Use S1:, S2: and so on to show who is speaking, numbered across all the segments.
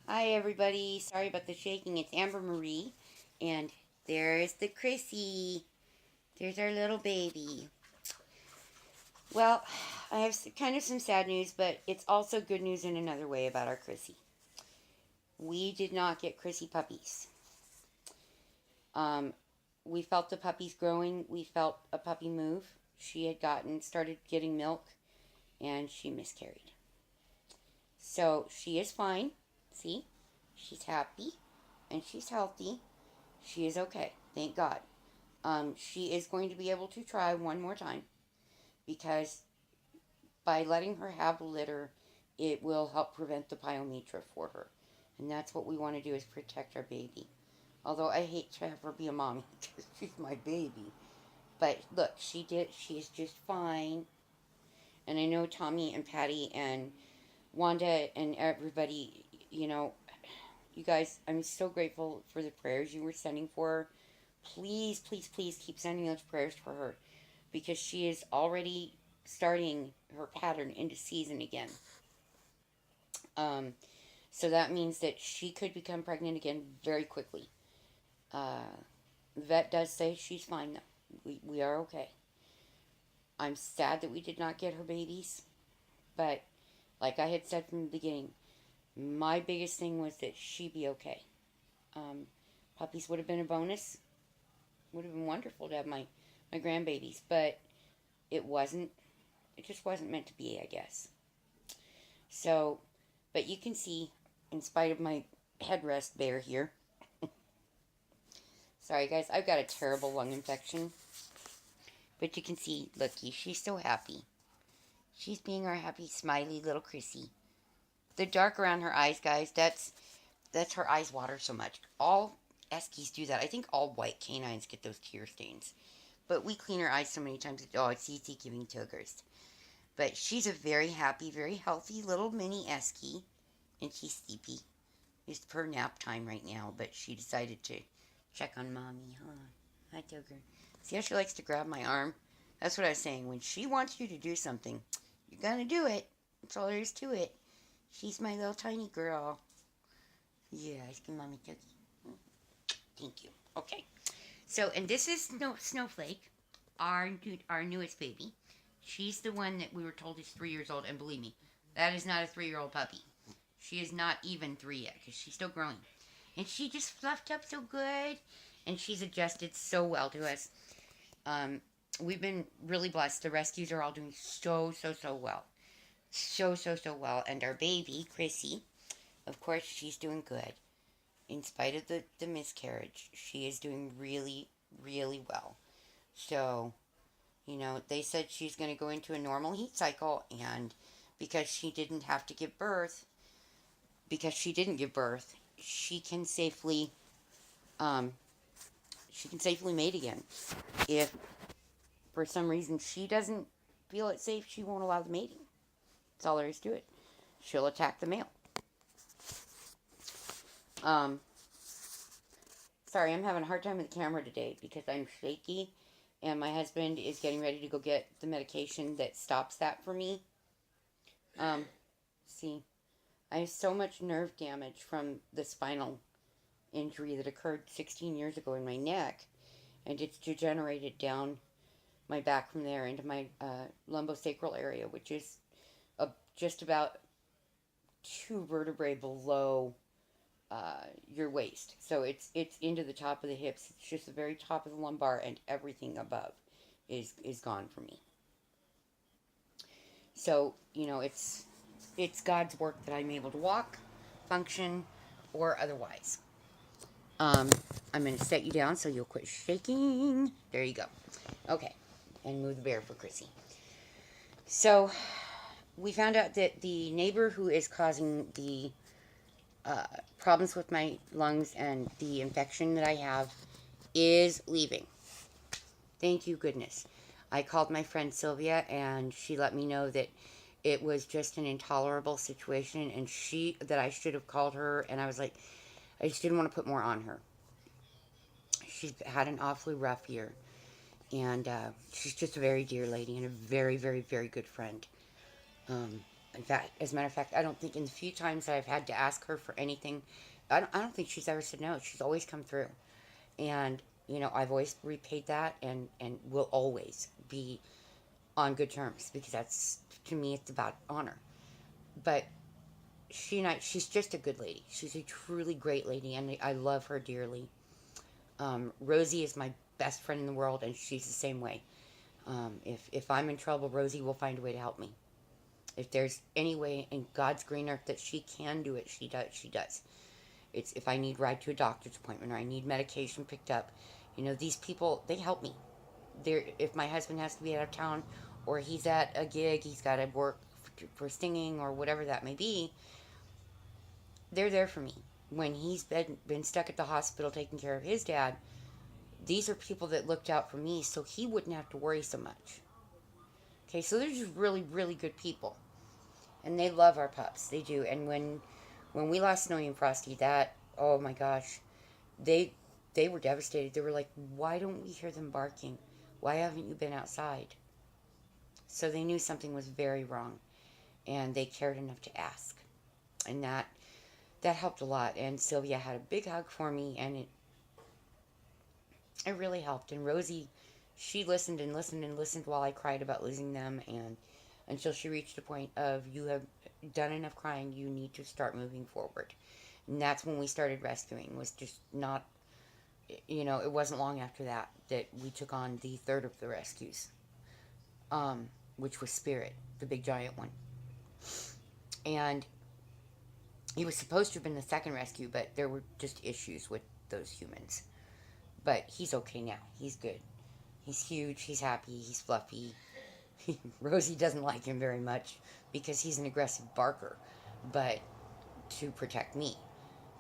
S1: Hi, everybody. Sorry about the shaking. It's Amber Marie. And there's the Cryssie. There's our little baby. Well, I have kind of some sad news, but it's also good news in another way about our Cryssie. We did not get Cryssie puppies. Um, we felt the puppies growing. We felt a puppy move. She had started getting milk, and she miscarried. So she is fine. See? She's happy, and she's healthy. She is okay. Thank God. She is going to be able to try one more time because by letting her have a litter, it will help prevent the pyometra for her. And that's what we want to do is protect our baby. Although I hate to have her be a mommy because she's my baby. But look, she is just fine. And I know Tommy and Patty and Wanda and everybody, you guys, I'm so grateful for the prayers you were sending for her. Please, please, please keep sending those prayers for her because she is already starting her pattern into season again. Um, so that means that she could become pregnant again very quickly. Uh, the vet does say she's fine though. We are okay. I'm sad that we did not get her babies, but like I had said from the beginning, my biggest thing was that she be okay. Um, Puppies would have been a bonus. Would have been wonderful to have my grandbabies, but it wasn't. It just wasn't meant to be, I guess. So, but you can see, in spite of my headrest bear here, sorry guys, I've got a terrible lung infection. But you can see, looky, she's so happy. She's being our happy, smiley little Cryssie. The dark around her eyes, guys, that's her eyes water so much. All Eskies do that. I think all white canines get those tear stains. But we clean her eyes so many times. Oh, it's easy giving tuggers. But she's a very happy, very healthy little mini Esky. And she's sleepy. It's her nap time right now. But she decided to check on mommy. Huh? Hi, Tugger. See how she likes to grab my arm? That's what I was saying. When she wants you to do something, you're going to do it. That's all there is to it. She's my little tiny girl. Yeah, ice cream mommy Tuggy. Thank you. Okay. So, and this is Snowflake, our newest baby. She's the one that we were told is 3 years old, and believe me, that is not a 3-year-old puppy. She is not even 3 yet, because she's still growing. And she just fluffed up so good, and she's adjusted so well to us. We've been really blessed. The rescues are all doing so well. So well. And our baby, Cryssie, of course, she's doing good. In spite of the miscarriage, she is doing really, really well. So, they said she's going to go into a normal heat cycle, and because she didn't have to give birth, because she didn't give birth, um, she can safely mate again. If for some reason she doesn't feel it safe, she won't allow the mating. That's all there is to it. She'll attack the male. Um, Sorry, I'm having a hard time with the camera today because I'm shaky, and my husband is getting ready to go get the medication that stops that for me. Um, See, I have so much nerve damage from the spinal injury that occurred 16 years ago in my neck, and it's degenerated down my back from there into my lumbosacral area, which is just about 2 vertebrae below your waist. So it's into the top of the hips. It's just the very top of the lumbar, and everything above is gone for me. So it's God's work that I'm able to walk, function, or otherwise. Um, I'm going to set you down so you'll quit shaking. There you go. Okay, and move the bear for Cryssie. So we found out that the neighbor who is causing the problems with my lungs and the infection that I have is leaving. Thank you, goodness. I called my friend Sylvia, and she let me know that it was just an intolerable situation, and that I should have called her, and I was like, I just didn't want to put more on her. She's had an awfully rough year, and she's just a very dear lady and a very, very, very good friend. Um, In fact, as a matter of fact, I don't think in the few times that I've had to ask her for anything, I don't think she's ever said no. She's always come through. And, you know, I've always repaid that and will always be on good terms because that's, to me, it's about honor. But she's just a good lady. She's a truly great lady, and I love her dearly. Rosie is my best friend in the world, and she's the same way. If I'm in trouble, Rosie will find a way to help me. If there's any way in God's green earth that she can do it, she does. She does. It's if I need ride to a doctor's appointment or I need medication picked up, you know, these people, they help me. If my husband has to be out of town or he's at a gig, he's got to work for singing or whatever that may be, they're there for me. When he's been stuck at the hospital taking care of his dad, these are people that looked out for me so he wouldn't have to worry so much. Okay, so they're just really, really good people. And they love our pups. They do. And when we lost Snowy and Frosty, that, oh my gosh, they were devastated. They were like, why don't we hear them barking? Why haven't you been outside? So they knew something was very wrong. And they cared enough to ask. And that helped a lot. And Sylvia had a big hug for me, and it really helped. And Rosie, she listened and listened and listened while I cried about losing them, and until she reached a point of, you have done enough crying, you need to start moving forward. And that's when we started rescuing. Was just not, you know, it wasn't long after that we took on the third of the rescues, which was Spirit, the big giant one. And he was supposed to have been the second rescue, but there were just issues with those humans. But he's okay now. He's good. He's huge. He's happy. He's fluffy. Rosie doesn't like him very much because he's an aggressive barker. But to protect me,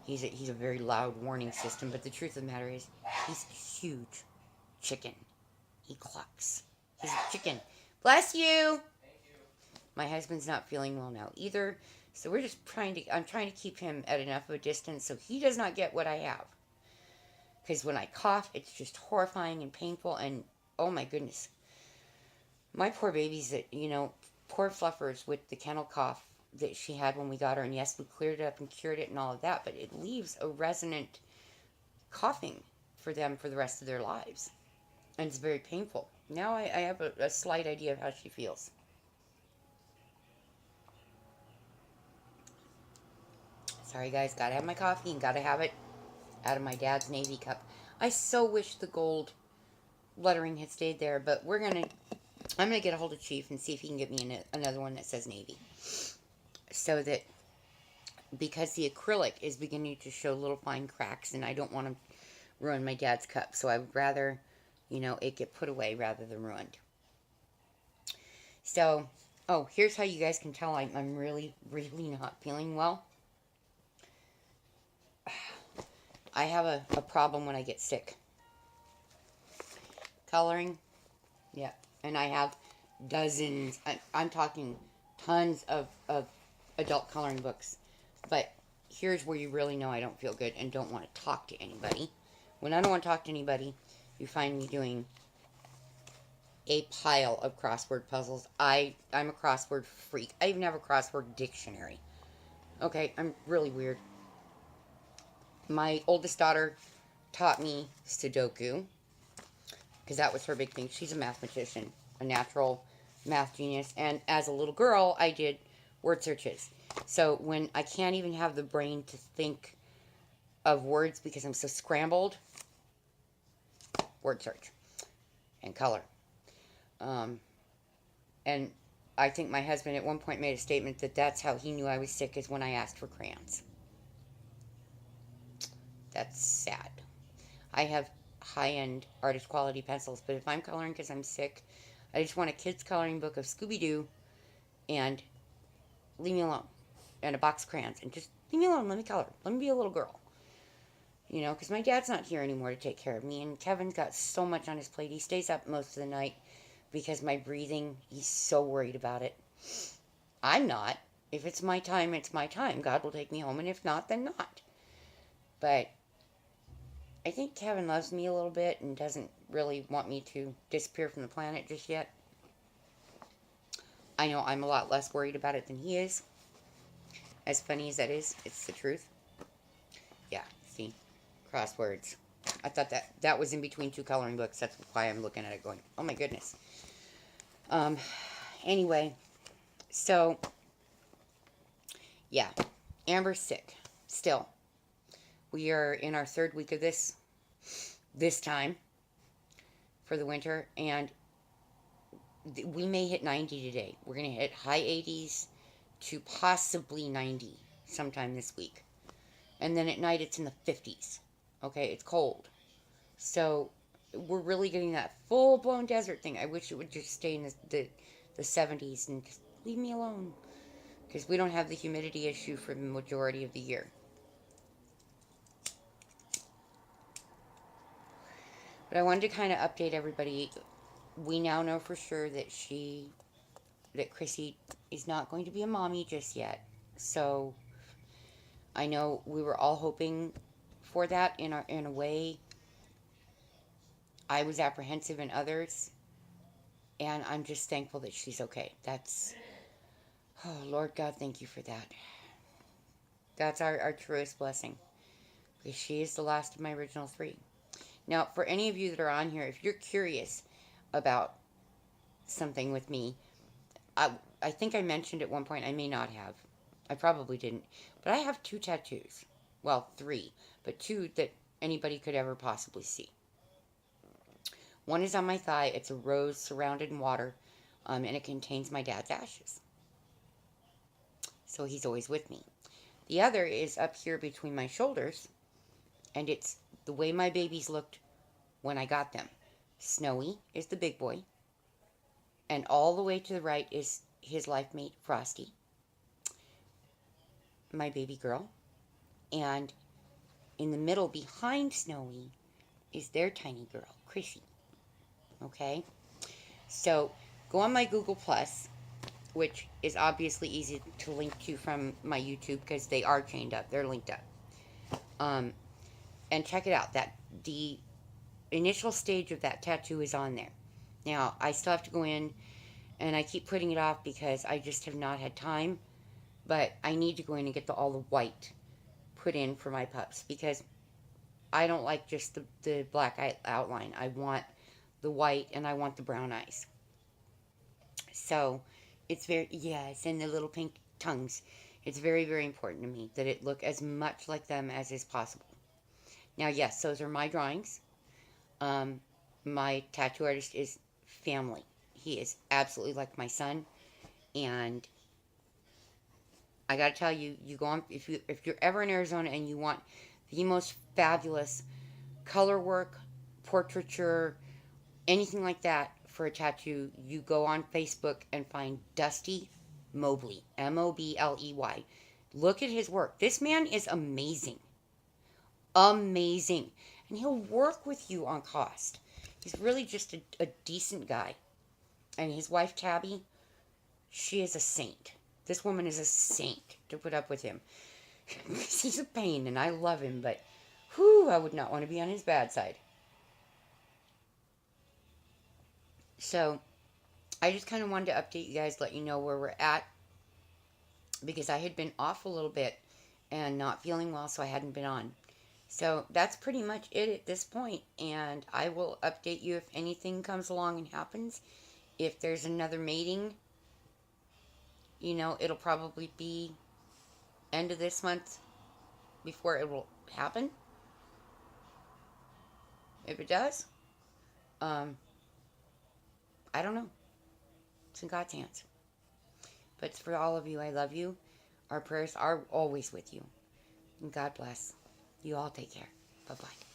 S1: he's a very loud warning system. But the truth of the matter is, he's a huge chicken. He clucks. He's a chicken. Bless you. My husband's not feeling well now either. So we're just I'm trying to keep him at enough of a distance so he does not get what I have. Because when I cough, it's just horrifying and painful, and oh my goodness. My poor babies that, you know, poor Fluffers with the kennel cough that she had when we got her, and yes, we cleared it up and cured it and all of that, but it leaves a resonant coughing for them for the rest of their lives. And it's very painful. Now I have a slight idea of how she feels. Sorry guys, gotta have my coffee and gotta have it out of my dad's Navy cup. I so wish the gold lettering had stayed there, but I'm gonna get a hold of Chief and see if he can get me another one that says Navy. So that, because the acrylic is beginning to show little fine cracks, and I don't want to ruin my dad's cup, so I would rather, you know, it get put away rather than ruined. So, oh, here's how you guys can tell I'm really, really not feeling well. I have a problem when I get sick. Coloring, yeah, and I have dozens, I'm talking tons of adult coloring books. But here's where you really know I don't feel good and don't want to talk to anybody. When I don't want to talk to anybody, you find me doing a pile of crossword puzzles. I'm a crossword freak. I even have a crossword dictionary. Okay, I'm really weird. My oldest daughter taught me Sudoku, because that was her big thing. She's a mathematician, a natural math genius. And as a little girl, I did word searches. So when I can't even have the brain to think of words because I'm so scrambled, word search and color. And I think my husband at one point made a statement that that's how he knew I was sick, is when I asked for crayons. That's sad. I have high-end artist quality pencils, but if I'm coloring because I'm sick, I just want a kid's coloring book of Scooby-Doo and leave me alone. And a box of crayons. And just leave me alone. Let me color. Let me be a little girl. You know, because my dad's not here anymore to take care of me. And Kevin's got so much on his plate. He stays up most of the night because my breathing, he's so worried about it. I'm not. If it's my time, it's my time. God will take me home. And if not, then not. But I think Kevin loves me a little bit and doesn't really want me to disappear from the planet just yet. I know I'm a lot less worried about it than he is. As funny as that is, it's the truth. Yeah, see? Crosswords. I thought that was in between two coloring books. That's why I'm looking at it going, oh my goodness. Anyway, so, yeah. Amber's sick. Still. We are in our third week of this time for the winter, and we may hit 90 today. We're going to hit high 80s to possibly 90 sometime this week. And then at night it's in the 50s. Okay, it's cold. So we're really getting that full-blown desert thing. I wish it would just stay in the 70s and just leave me alone. Because we don't have the humidity issue for the majority of the year. But I wanted to kind of update everybody. We now know for sure that Cryssie is not going to be a mommy just yet. So I know we were all hoping for that in a way. I was apprehensive in others, and I'm just thankful that she's okay. Oh Lord God, thank you for that. That's our truest blessing, because she is the last of my original 3. Now, for any of you that are on here, if you're curious about something with me, I think I mentioned at one point, I may not have. I probably didn't. But I have 2 tattoos. Well, 3. But 2 that anybody could ever possibly see. One is on my thigh. It's a rose surrounded in water. And it contains my dad's ashes. So he's always with me. The other is up here between my shoulders. And it's the way my babies looked when I got them. Snowy is the big boy. And all the way to the right is his life mate, Frosty. My baby girl. And in the middle behind Snowy is their tiny girl, Cryssie. Okay? So, go on my Google Plus, which is obviously easy to link to from my YouTube because they are chained up. They're linked up. And check it out. The initial stage of that tattoo is on there. Now, I still have to go in, and I keep putting it off because I just have not had time. But I need to go in and get all the white put in for my pups because I don't like just the black outline. I want the white and I want the brown eyes. So, it's yes, and the little pink tongues. It's very, very important to me that it look as much like them as is possible. Now, yes, those are my drawings. My tattoo artist is family. He is absolutely like my son. And I gotta tell you, you go on, if you're ever in Arizona and you want the most fabulous color work, portraiture, anything like that for a tattoo, you go on Facebook and find Dusty Mobley, Mobley. Look at his work. This man is amazing. Amazing. And he'll work with you on cost. He's really just a decent guy. And his wife, Tabby, she is a saint. This woman is a saint to put up with him. He's a pain, and I love him, but whew, I would not want to be on his bad side. So, I just kind of wanted to update you guys, let you know where we're at, because I had been off a little bit and not feeling well, so I hadn't been on. So, that's pretty much it at this point, and I will update you if anything comes along and happens. If there's another mating, you know, it'll probably be end of this month before it will happen. If it does, I don't know. It's in God's hands. But for all of you, I love you. Our prayers are always with you. And God bless. You all take care. Bye-bye.